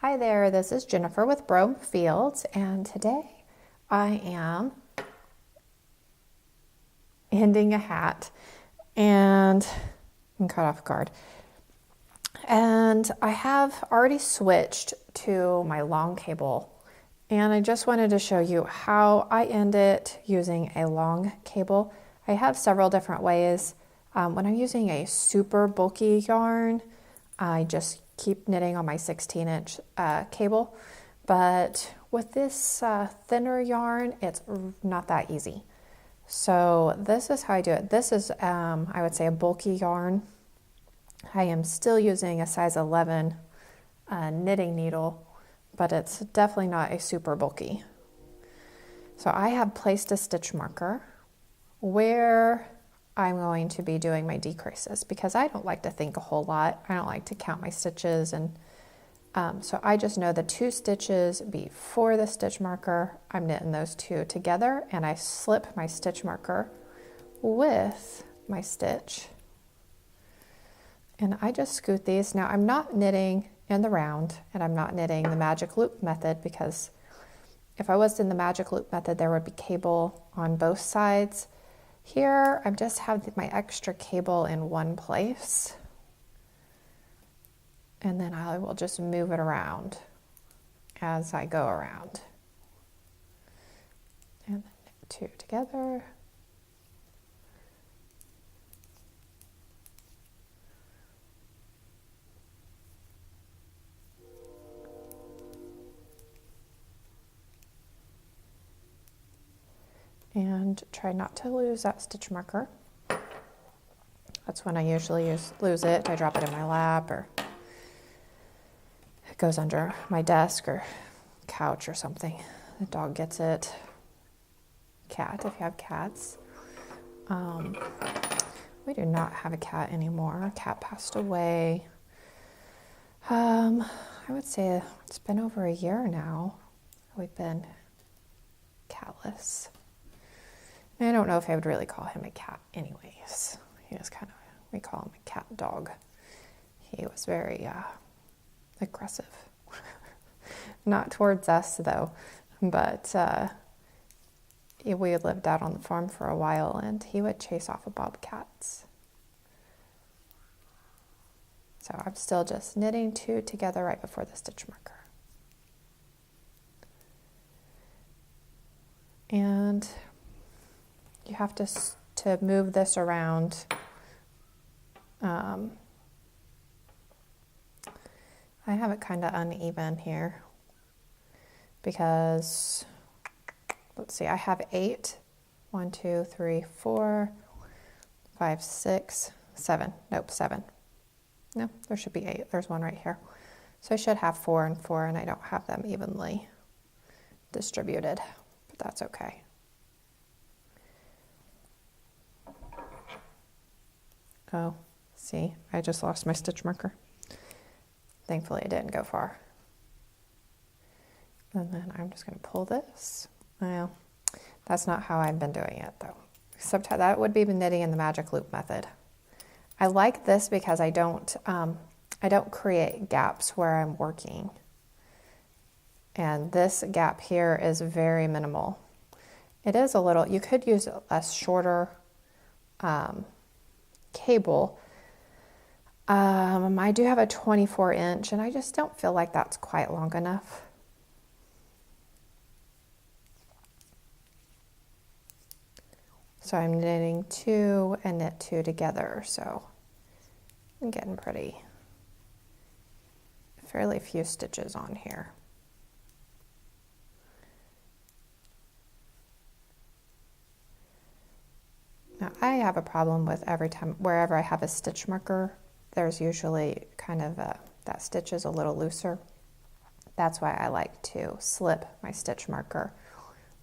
Hi there, this is Jennifer with Brome Fields, and today I am ending a hat, and I'm caught off guard. And I have already switched to my long cable, and I just wanted to show you how I end it using a long cable. I have several different ways. When I'm using a super bulky yarn, I just keep knitting on my 16-inch cable, but with this thinner yarn, it's not that easy. So this is how I do it. This is, I would say, a bulky yarn. I am still using a size 11 knitting needle, but it's definitely not a super bulky. So I have placed a stitch marker where I'm going to be doing my decreases because I don't like to think a whole lot. I don't like to count my stitches, and so I just know the 2 stitches before the stitch marker, I'm knitting those 2 together, and I slip my stitch marker with my stitch, and I just scoot these. Now I'm not knitting in the round, and I'm not knitting the magic loop method, because if I was in the magic loop method, there would be cable on both sides. Here, I just have my extra cable in one place, and then I will just move it around as I go around. And then 2 together. And try not to lose that stitch marker. That's when I usually lose it. I drop it in my lap, or it goes under my desk or couch or something. The dog gets it. Cat, if you have cats. We do not have a cat anymore. Our cat passed away. I would say it's been over a year now. We've been catless. I don't know if I would really call him a cat anyways. He was kind of, we call him a cat dog. He was very aggressive. Not towards us though, but we had lived out on the farm for a while, and he would chase off the bobcats. So I'm still just knitting 2 together right before the stitch marker. And you have to move this around. I have it kind of uneven here because, let's see, I have 8. 1, 2, 3, 4, 5, 6, 7. Nope, 7. No, there should be 8. There's one right here. So I should have 4 and 4, and I don't have them evenly distributed, but that's okay. Oh, see, I just lost my stitch marker. Thankfully, it didn't go far. And then I'm just going to pull this. Well, that's not how I've been doing it, though. Except that would be knitting in the magic loop method. I like this because I don't create gaps where I'm working. And this gap here is very minimal. It is a little, you could use a shorter cable. I do have a 24-inch, and I just don't feel like that's quite long enough. So I'm knitting 2 and knit 2 together, so I'm getting fairly few stitches on here. Now, I have a problem with every time, wherever I have a stitch marker, there's usually kind of that stitch is a little looser. That's why I like to slip my stitch marker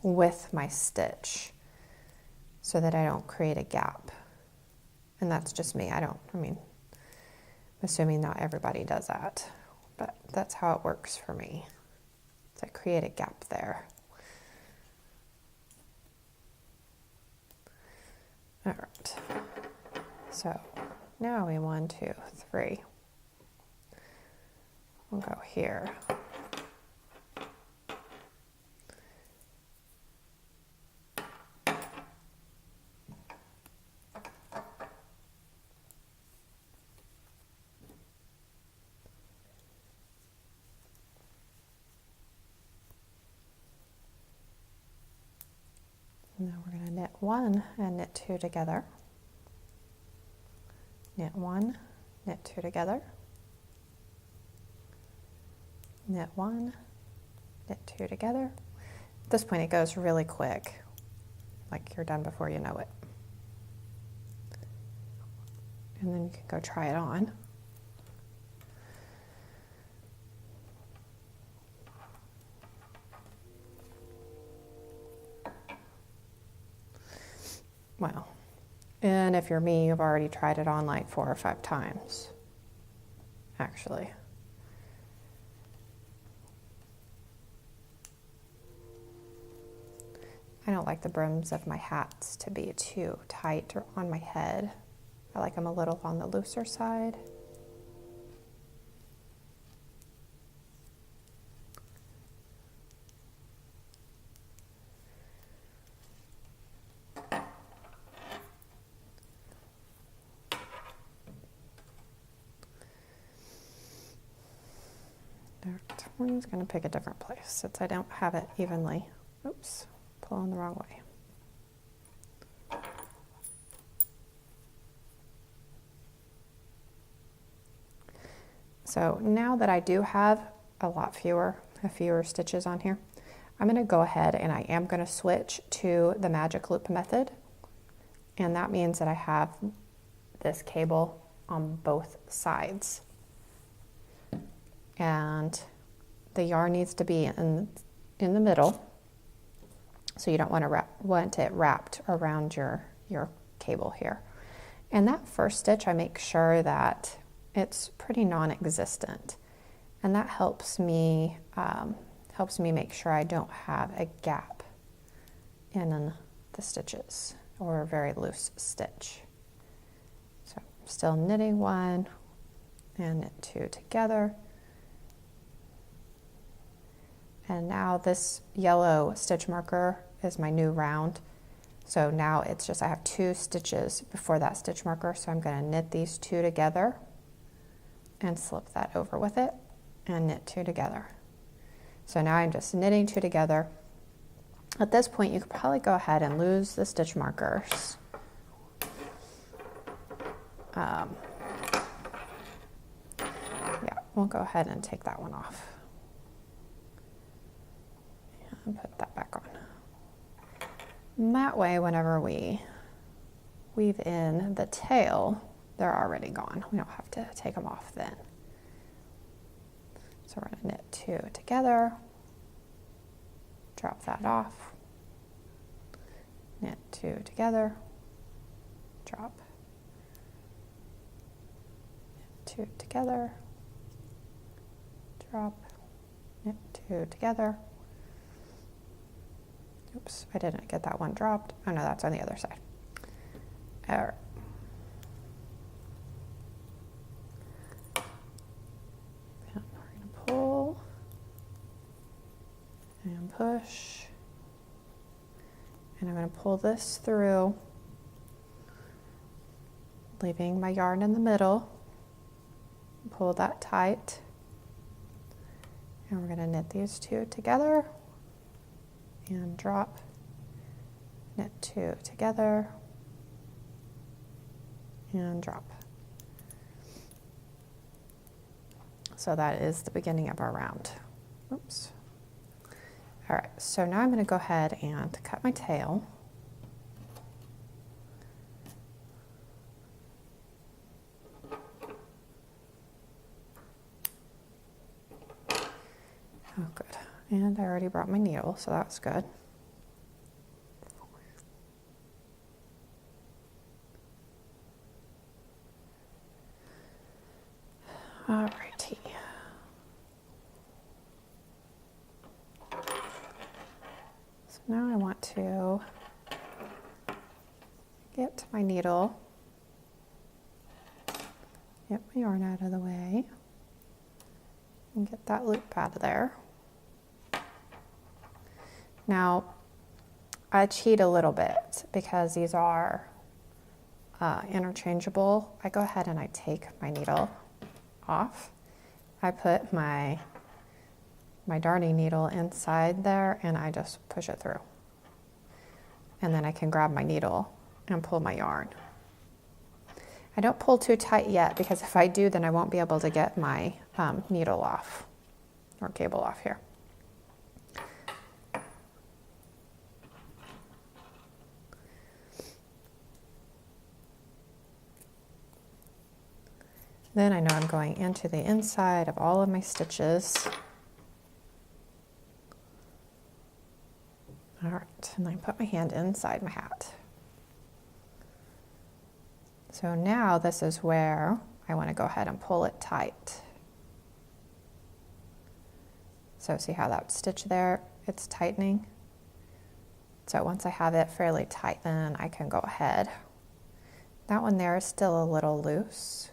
with my stitch so that I don't create a gap. And that's just me. I'm assuming not everybody does that, but that's how it works for me. So I create a gap there. All right, so now we 1, 2, 3. We'll go here. one and knit two together, knit one, knit two together, knit one, knit two together. At this point it goes really quick, like you're done before you know it. And then you can go try it on. Well, and if you're me, you've already tried it on like 4 or 5 times, actually. I don't like the brims of my hats to be too tight or on my head. I like them a little on the looser side. I'm just going to pick a different place since I don't have it evenly. Oops, pulling the wrong way. So now that I do have a fewer stitches on here, I'm going to go ahead and I am going to switch to the magic loop method. And that means that I have this cable on both sides. And the yarn needs to be in the middle, so you don't want it wrapped around your cable here. And that first stitch, I make sure that it's pretty non-existent, and that helps me make sure I don't have a gap in the stitches or a very loose stitch. So I'm still knitting one and knit two together. And now this yellow stitch marker is my new round. So now it's just, I have 2 stitches before that stitch marker. So I'm going to knit these 2 together and slip that over with it and knit 2 together. So now I'm just knitting 2 together. At this point, you could probably go ahead and lose the stitch markers. Yeah, we'll go ahead and take that one off. And put that back on. And that way, whenever we weave in the tail, they're already gone. We don't have to take them off then. So we're going to knit 2 together, drop that off, knit 2 together, drop, knit 2 together, drop, knit 2 together. Oops, I didn't get that one dropped. Oh no, that's on the other side. All right. And we're going to pull and push. And I'm going to pull this through, leaving my yarn in the middle. Pull that tight. And we're going to knit these 2 together. And drop, knit 2 together, and drop. So that is the beginning of our round. Oops. All right, so now I'm going to go ahead and cut my tail. Oh, good. And I already brought my needle, so that's good. Alrighty. So now I want to get my needle, get my yarn out of the way, and get that loop out of there. Now, I cheat a little bit because these are interchangeable. I go ahead and I take my needle off. I put my darning needle inside there and I just push it through. and then I can grab my needle and pull my yarn. I don't pull too tight yet, because if I do, then I won't be able to get my needle off or cable off here. Then I know I'm going into the inside of all of my stitches. All right, and I put my hand inside my hat. So now this is where I want to go ahead and pull it tight. So see how that stitch there, it's tightening. So once I have it fairly tight, then I can go ahead. That one there is still a little loose.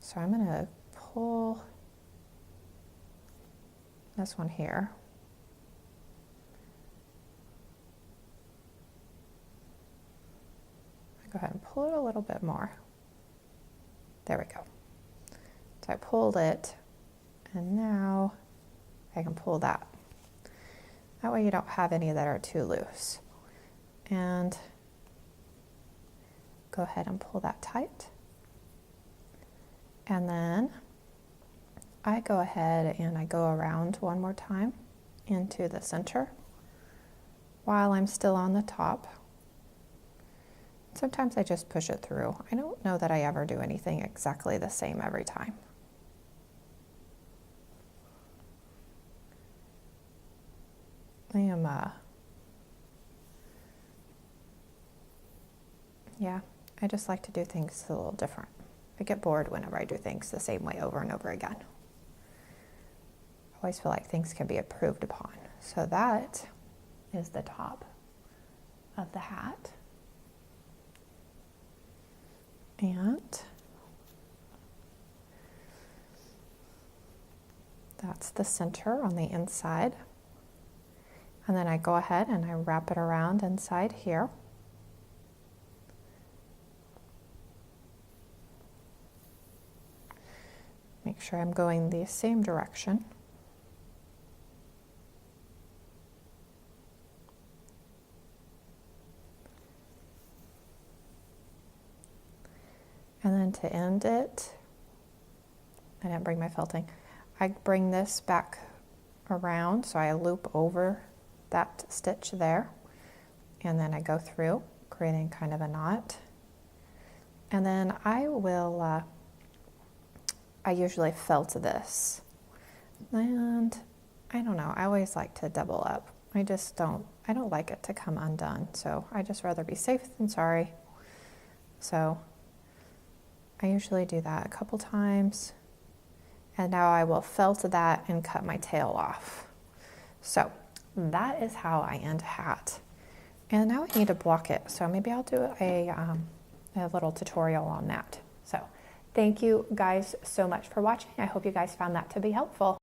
So I'm going to pull this one here. Go ahead and pull it a little bit more. There we go. So I pulled it, and now I can pull that. That way you don't have any that are too loose. And go ahead and pull that tight. And then I go ahead and I go around one more time into the center while I'm still on the top. Sometimes I just push it through. I don't know that I ever do anything exactly the same every time. Yeah, I just like to do things a little different. I get bored whenever I do things the same way over and over again. I always feel like things can be improved upon. So that is the top of the hat. And that's the center on the inside. And then I go ahead and I wrap it around inside here. Make sure I'm going the same direction. And then to end it, I didn't bring my felting. I bring this back around, so I loop over that stitch there, and then I go through, creating kind of a knot. And then I will, I usually felt this. And I don't know, I always like to double up. I don't like it to come undone, so I just rather be safe than sorry. So I usually do that a couple times, and now I will felt that and cut my tail off. So that is how I end a hat. And now I need to block it, so maybe I'll do a little tutorial on that. So thank you guys so much for watching. I hope you guys found that to be helpful.